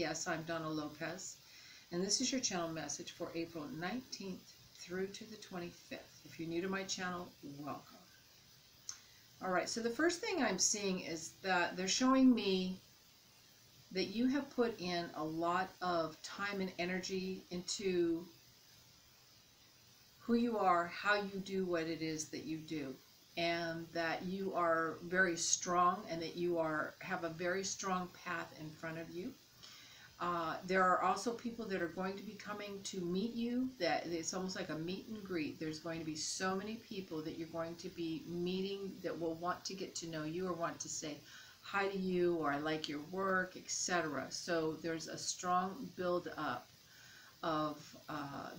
Yes, I'm Donna Lopez, and this is your channel message for April 19th through to the 25th. If you're new to my channel, welcome. Alright, so the first thing I'm seeing is that they're showing me that you have put in a lot of time and energy into who you are, how you do what it is that you do, and that you are very strong and that you have a very strong path in front of you. There are also people that are going to be coming to meet you, that it's almost like a meet and greet. There's going to be so many people that you're going to be meeting that will want to get to know you or want to say hi to you, or I like your work, etc. So there's a strong build up of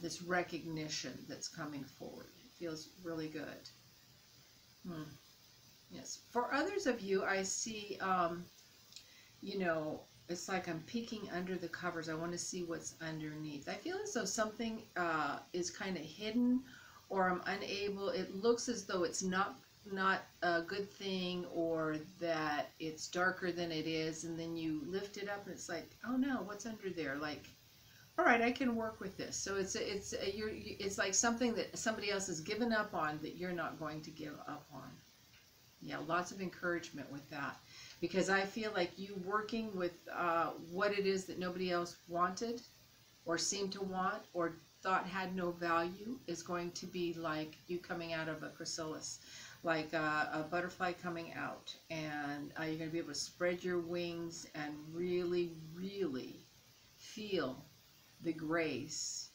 this recognition that's coming forward. It feels really good. Yes. For others of you, I see, you know, it's like I'm peeking under the covers. I want to see what's underneath. I feel as though something is kind of hidden, or I'm unable. It looks as though it's not a good thing, or that it's darker than it is, and then you lift it up and it's like, oh no, what's under there? Like, all right, I can work with this. So it's like something that somebody else has given up on that you're not going to give up on. Yeah, lots of encouragement with that, because I feel like you working with what it is that nobody else wanted or seemed to want or thought had no value is going to be like you coming out of a chrysalis, like a butterfly coming out, and you're going to be able to spread your wings and really, really feel the grace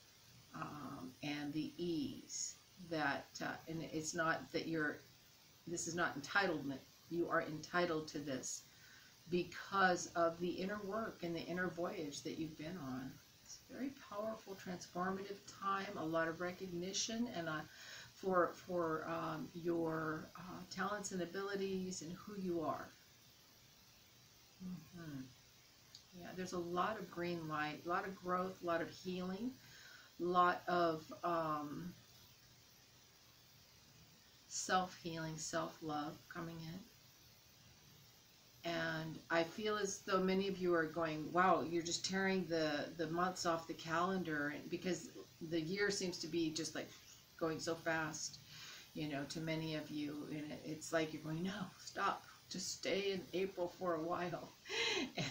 and the ease that, and it's not that this is not entitlement. You are entitled to this because of the inner work and the inner voyage that you've been on. It's a very powerful, transformative time, a lot of recognition, and for your talents and abilities and who you are. Yeah, there's a lot of green light, a lot of growth, a lot of healing, a lot of self-healing, self-love coming in. And I feel as though many of you are going, wow, you're just tearing the months off the calendar, because the year seems to be just like going so fast, you know, to many of you. And it's like you're going, no, stop, just stay in April for a while.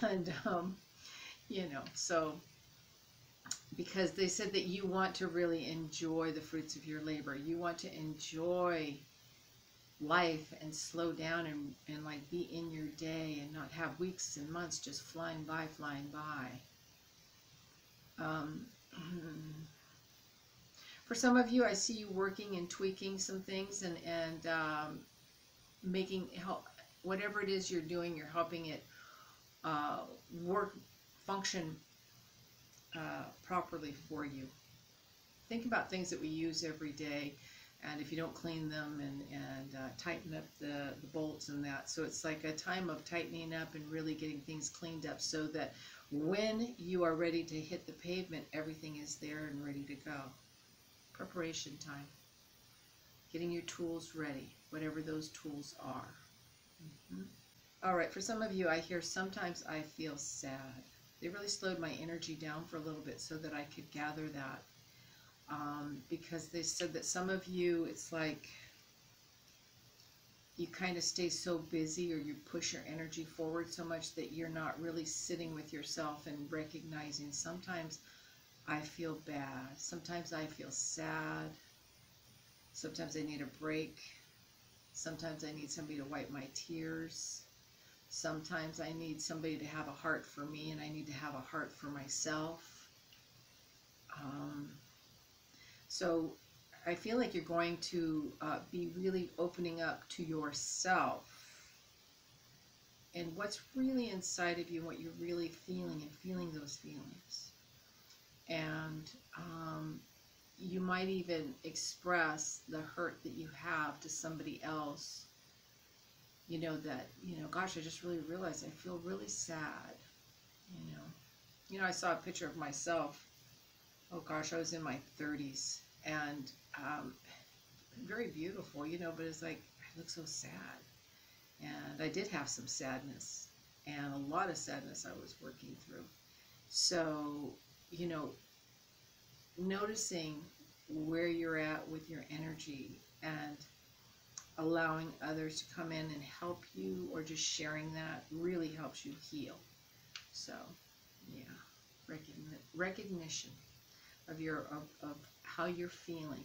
And, you know, so because they said that you want to really enjoy the fruits of your labor. You want to enjoy life and slow down and like be in your day and not have weeks and months just flying by. For some of you, I see you working and tweaking some things and making whatever it is you're doing, you're helping it function properly for you. Think about things that we use every day, and if you don't clean them and tighten up the bolts and that. So it's like a time of tightening up and really getting things cleaned up, so that when you are ready to hit the pavement, everything is there and ready to go. Preparation time. Getting your tools ready, whatever those tools are. All right, for some of you, I hear sometimes I feel sad. They really slowed my energy down for a little bit so that I could gather that. Because they said that some of you, it's like you kind of stay so busy, or you push your energy forward so much that you're not really sitting with yourself and recognizing, sometimes I feel bad, sometimes I feel sad, sometimes I need a break, sometimes I need somebody to wipe my tears, sometimes I need somebody to have a heart for me, and I need to have a heart for myself. So I feel like you're going to be really opening up to yourself and what's really inside of you, what you're really feeling, and feeling those feelings. And you might even express the hurt that you have to somebody else. You know, that, you know, gosh, I just really realized I feel really sad. You know, I saw a picture of myself. Oh gosh, I was in my 30s, and very beautiful, you know, but it's like, I look so sad. And I did have some sadness, and a lot of sadness I was working through. So, you know, noticing where you're at with your energy and allowing others to come in and help you, or just sharing that, really helps you heal. So, yeah, recognition of of how you're feeling.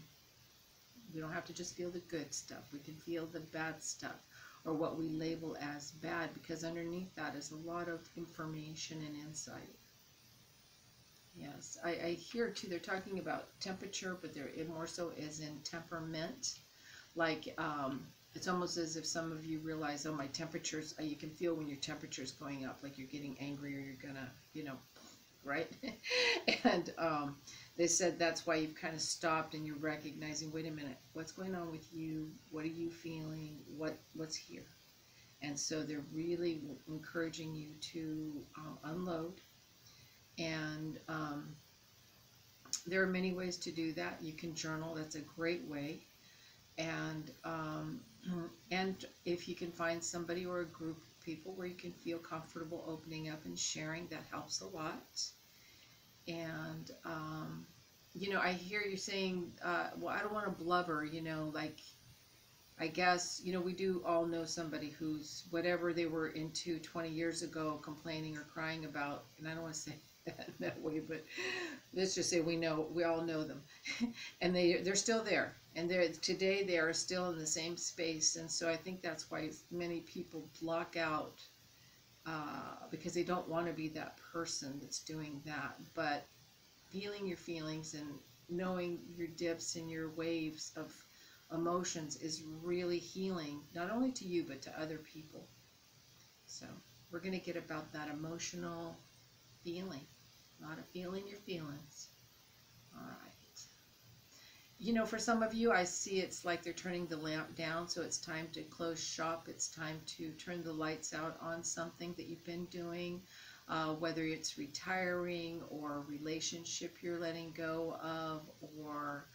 We don't have to just feel the good stuff. We can feel the bad stuff, or what we label as bad, because underneath that is a lot of information and insight. Yes, I hear too, they're talking about temperature, but it more so is in temperament. Like, it's almost as if some of you realize, oh, my temperature's, you can feel when your temperature's going up, like you're getting angry, or you're gonna, you know, right? And they said that's why you've kind of stopped and you're recognizing, wait a minute, what's going on with you? What are you feeling? What's here? And so they're really encouraging you to unload. And there are many ways to do that. You can journal. That's a great way. And if you can find somebody or a group of people where you can feel comfortable opening up and sharing, that helps a lot. And you know, I hear you saying, well, I don't want to blubber, you know, like, I guess, you know, we do all know somebody who's, whatever they were into 20 years ago, complaining or crying about, and I don't want to say that in that way, but let's just say we all know them. And they're still there, and today they are still in the same space. And so I think that's why many people block out, because they don't want to be that person that's doing that. But feeling your feelings and knowing your dips and your waves of emotions is really healing, not only to you, but to other people. So we're going to get about that emotional feeling, not a feeling your feelings. All right. You know, for some of you, I see it's like they're turning the lamp down, so it's time to close shop. It's time to turn the lights out on something that you've been doing, whether it's retiring, or a relationship you're letting go of, or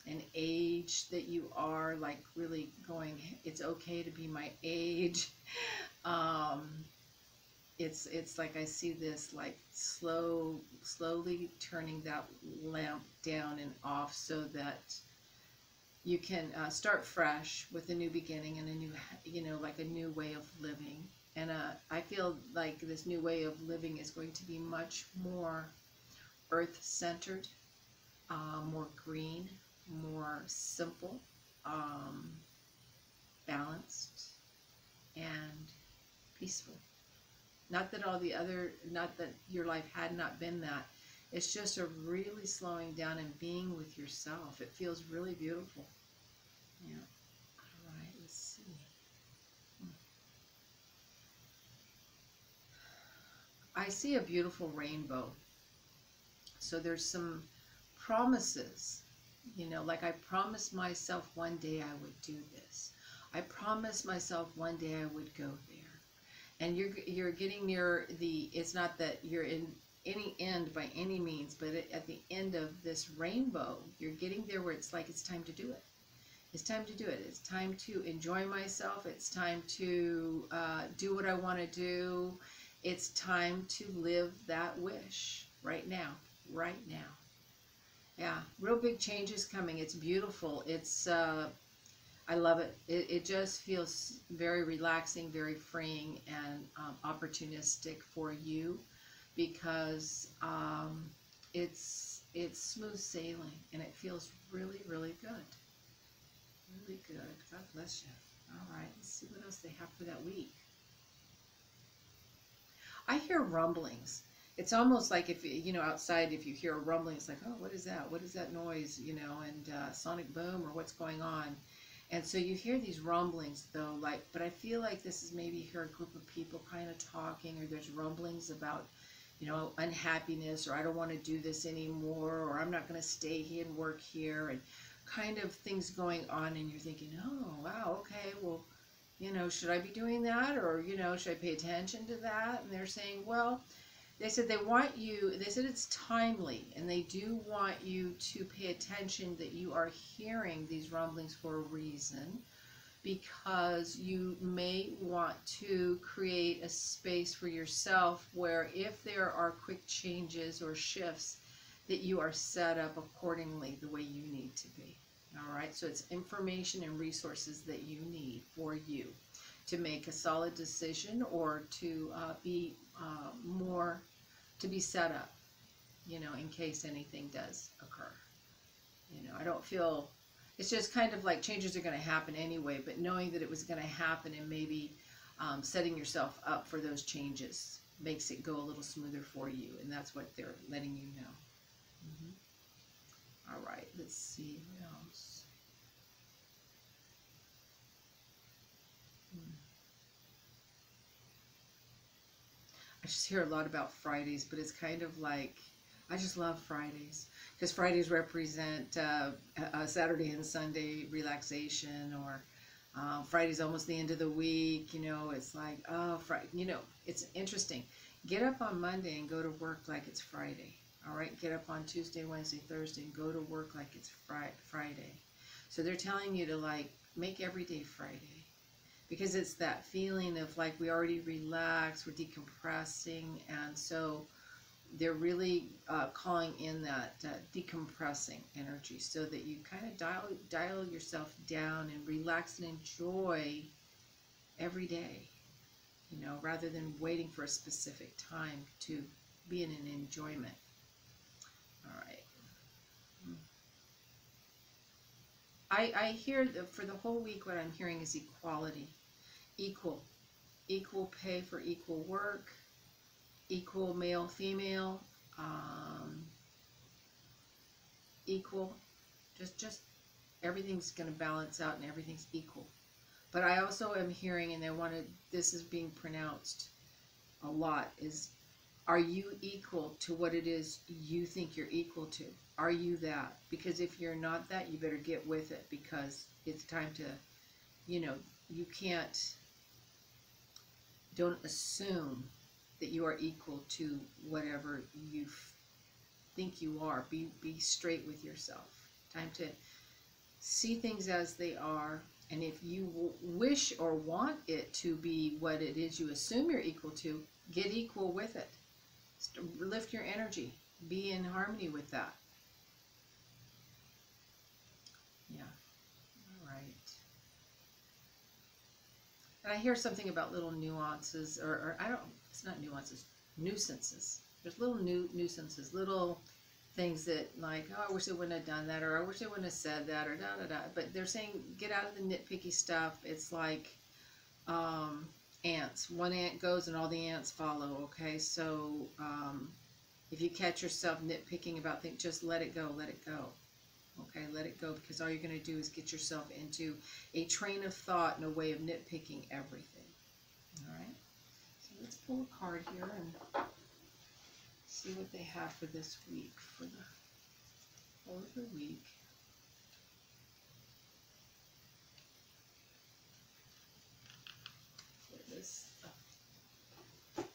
an age that you are like really going, it's okay to be my age. It's like I see this like slowly turning that lamp down and off, so that you can start fresh with a new beginning and a new, you know, like a new way of living. And I feel like this new way of living is going to be much more earth-centered, more green, more simple, balanced, and peaceful. Not that not that your life had not been that. It's just a really slowing down and being with yourself. It feels really beautiful. Yeah. All right, let's see. I see a beautiful rainbow. So there's some promises, you know, like I promised myself one day I would do this. I promised myself one day I would go there. And you're getting near the, it's not that you're in any end by any means, but at the end of this rainbow, you're getting there where it's like it's time to do it. It's time to do it. It's time to enjoy myself. It's time to do what I want to do. It's time to live that wish right now. Right now. Yeah, real big changes coming. It's beautiful. It's I love it. It just feels very relaxing, very freeing, and opportunistic for you, because it's smooth sailing, and it feels really, really good. Really good. God bless you. All right, let's see what else they have for that week. I hear rumblings. It's almost like if, you know, outside, if you hear a rumbling, it's like, oh, what is that? What is that noise? You know, and sonic boom, or what's going on? And so you hear these rumblings, though, like, but I feel like this is maybe you hear a group of people kind of talking, or there's rumblings about, you know, unhappiness, or I don't want to do this anymore, or I'm not going to stay here and work here, and kind of things going on, and you're thinking, oh, wow, okay, well, you know, should I be doing that, or, you know, should I pay attention to that? And they're saying, well, they said they want you, they said it's timely, and they do want you to pay attention that you are hearing these rumblings for a reason. because you may want to create a space for yourself where if there are quick changes or shifts, that you are set up accordingly the way you need to be. All right, so it's information and resources that you need for you to make a solid decision, or to be set up, you know, in case anything does occur. You know, I don't feel, it's just kind of like changes are going to happen anyway, but knowing that it was going to happen and maybe setting yourself up for those changes makes it go a little smoother for you, and that's what they're letting you know. All right, let's see what else. I just hear a lot about Fridays, but it's kind of like, I just love Fridays, because Fridays represent a Saturday and Sunday relaxation, or Friday's almost the end of the week. You know, it's like, oh, Friday. You know, it's interesting. Get up on Monday and go to work like it's Friday. All right, get up on Tuesday, Wednesday, Thursday, and go to work like it's Friday. So they're telling you to like make every day Friday, because it's that feeling of like we already relaxed, we're decompressing, and so they're really calling in that decompressing energy, so that you kind of dial yourself down and relax and enjoy every day, you know, rather than waiting for a specific time to be in an enjoyment. All right. I hear that for the whole week what I'm hearing is equality. Equal pay for equal work, equal male, female, equal, just everything's going to balance out and everything's equal. But I also am hearing, and this is being pronounced a lot, is, are you equal to what it is you think you're equal to? Are you that? Because if you're not that, you better get with it, because it's time to, you know, you can't, don't assume that you are equal to whatever you think you are. Be straight with yourself. Time to see things as they are, and if you wish or want it to be what it is you assume you're equal to, get equal with it. Lift your energy. Be in harmony with that. Yeah. All right. And I hear something about little nuances, or I don't, it's not nuances, nuisances. There's little nuisances, little things that like, oh, I wish they wouldn't have done that, or I wish they wouldn't have said that, or da-da-da. But they're saying get out of the nitpicky stuff. It's like ants. One ant goes and all the ants follow, okay? So if you catch yourself nitpicking about things, just let it go, let it go. Okay, let it go, because all you're going to do is get yourself into a train of thought and a way of nitpicking everything. All right, so let's pull a card here and see what they have for this week, for the week.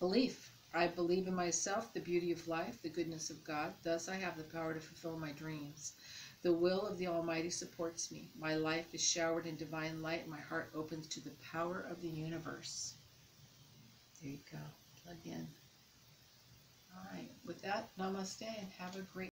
Belief. I believe in myself, the beauty of life, the goodness of God. Thus I have the power to fulfill my dreams. The will of the Almighty supports me. My life is showered in divine light, and my heart opens to the power of the universe. There you go. Plug in. All right. With that, namaste, and have a great